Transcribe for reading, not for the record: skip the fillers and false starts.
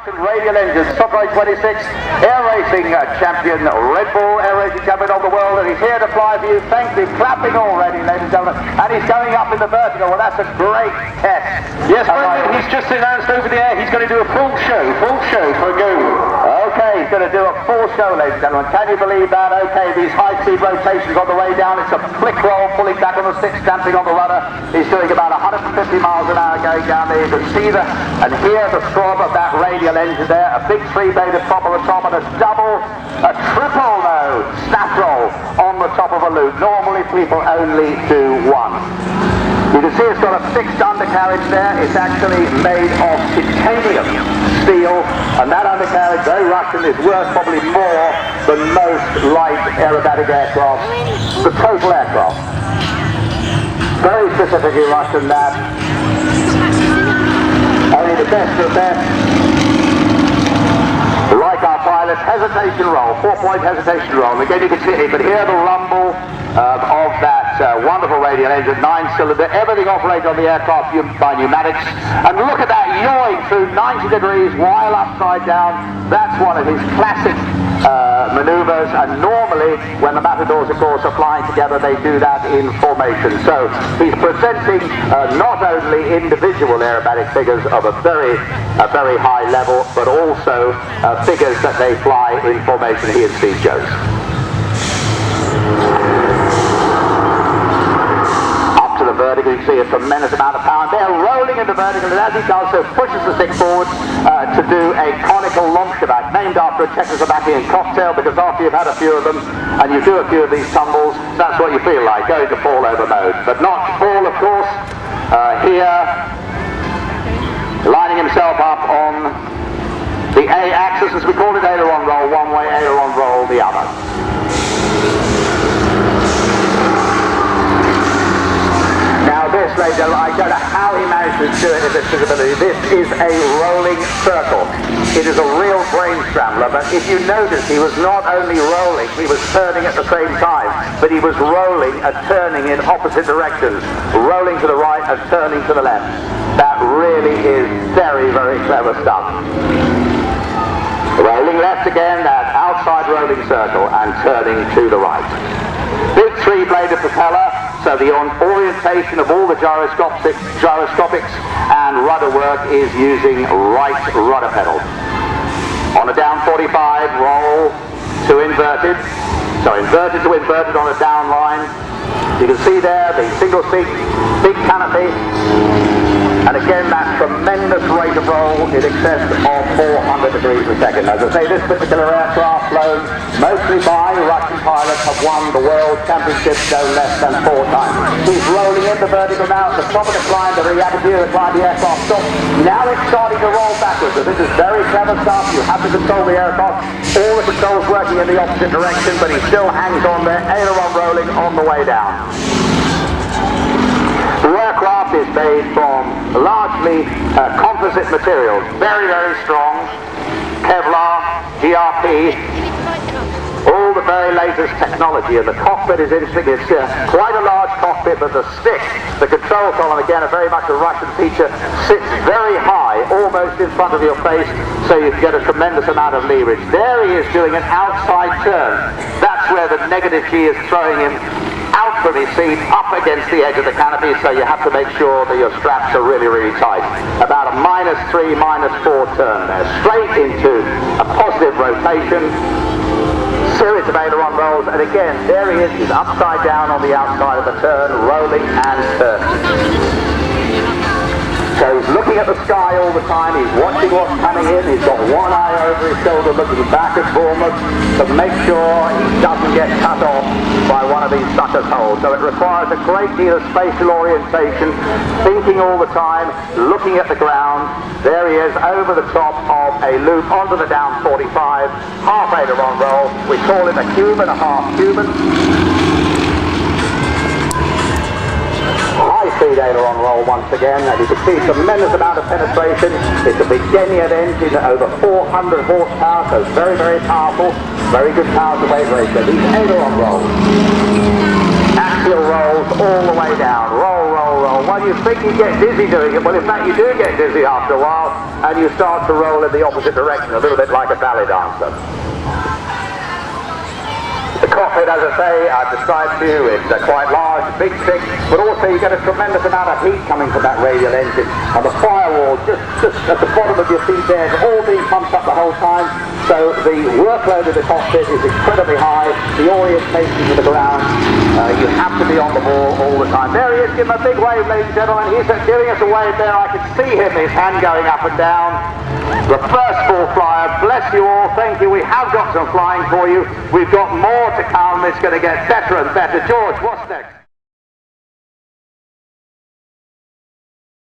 Radial engines, Sukhoi 26, air racing champion, Red Bull air racing champion of the world, and he's here to fly for you. Thank you, clapping already, ladies and gentlemen. And he's going up in the vertical. Well, that's a great test. Yes, Brendan, he's just announced over the air he's going to do a full show for a go. Okay, he's going to do a full show, ladies and gentlemen. Can you believe that? Okay, these high-speed rotations on the way down. It's a flick roll, pulling back on the six, damping on the rudder. He's doing about 150 miles an hour going down there. You can see and hear the throb of that radial engine there. A big three-bladed prop on the top and a triple snap roll on the top of a loop. Normally people only do one. You can see it's got a fixed undercarriage there. It's actually made of titanium steel, and that undercarriage, very Russian, is worth probably more than most light aerobatic aircraft, the total aircraft. Very specifically Russian, that. Only the best of the best. Like our pilots, hesitation roll, 4-point hesitation roll. And again, you can see it, but hear the rumble of that wonderful radial engine, 9-cylinder, everything operated on the aircraft by pneumatics. And look at that yawing through 90 degrees while upside down. That's one of his classic maneuvers, and normally when the Matadors, of course, are flying together, they do that in formation. So he's presenting not only individual aerobatic figures of a very high level, but also figures that they fly in formation, he and Steve Jones. The vertical, you can see a tremendous amount of power. They're rolling in the vertical, and as he does so, pushes the stick forward to do a conical Lomshabak, named after a Czechoslovakian cocktail, because after you've had a few of them and you do a few of these tumbles, that's what you feel like, going to fall over mode. But not to fall, of course. Here, lining himself up on the A-axis, as we call it, aileron roll one way, aileron roll the other. Now this, ladies and gentlemen, I don't know how he managed to do it in this visibility. This is a rolling circle. It is a real brain scrambler, but if you notice, he was not only rolling, he was turning at the same time, but he was rolling and turning in opposite directions, rolling to the right and turning to the left. That really is very, very clever stuff. Rolling left again, that outside rolling circle, and turning to the right. Big three-bladed propeller, so the orientation of all the gyroscopics and rudder work is using right rudder pedal. On a down 45, roll to inverted. So inverted to inverted on a down line. You can see there the single seat, big canopy. And again, that tremendous rate of roll in excess of 400 degrees a second. As I say, this particular aircraft, flown mostly by Russian pilots, have won the World Championship no less than 4 times. He's rolling in the vertical now at the top of the climb, the reaperture, the aircraft stops. Now it's starting to roll backwards. So this is very clever stuff. You have to control the aircraft. All the controls working in the opposite direction, but he still hangs on there, aileron rolling on the way down. The aircraft is made from largely composite materials, very, very strong, Kevlar, GRP, all the very latest technology, and the cockpit is interesting. It's quite a large cockpit, but the stick, the control column, again, very much a Russian feature, sits very high, almost in front of your face, so you get a tremendous amount of leverage. There he is doing an outside turn. That's where the negative G is throwing him out from his seat, up against the edge of the canopy, so you have to make sure that your straps are really, really tight. About a -3, -4 turn there, straight into a positive rotation, series of aileron rolls, and again, there he is, he's upside down on the outside of the turn, rolling and turning. So he's looking at the sky all the time, he's watching what's coming in, he's got one eye over his shoulder looking back at Bournemouth to make sure he doesn't get cut off by one of these suckers' holes. So it requires a great deal of spatial orientation, thinking all the time, looking at the ground. There he is over the top of a loop onto the down 45, half aileron roll. We call it a Cuban, a half Cuban. High-speed aileron roll once again, and you can see a tremendous amount of penetration. It's a big Genyad engine, over 400 horsepower, so very, very powerful, very good power to weight ratio. These aileron rolls, axial rolls all the way down, roll, roll, roll. Once while, you think you get dizzy doing it. Well, in fact, you do get dizzy after a while, and you start to roll in the opposite direction, a little bit like a ballet dancer. The cockpit, as I say, I've described to you, it's quite large, big, thick, but also you get a tremendous amount of heat coming from that radial engine. And the firewall, just at the bottom of your seat there, is all being pumped up the whole time. So the workload of the cockpit is incredibly high. The orientation to the ground, you have to be on the ball all the time. There he is, give him a big wave, ladies and gentlemen. He's giving us a wave there. I can see him, his hand going up and down. The first full flyer, bless you all, thank you. We have got some flying for you. We've got more to come. It's going to get better and better. George, what's next?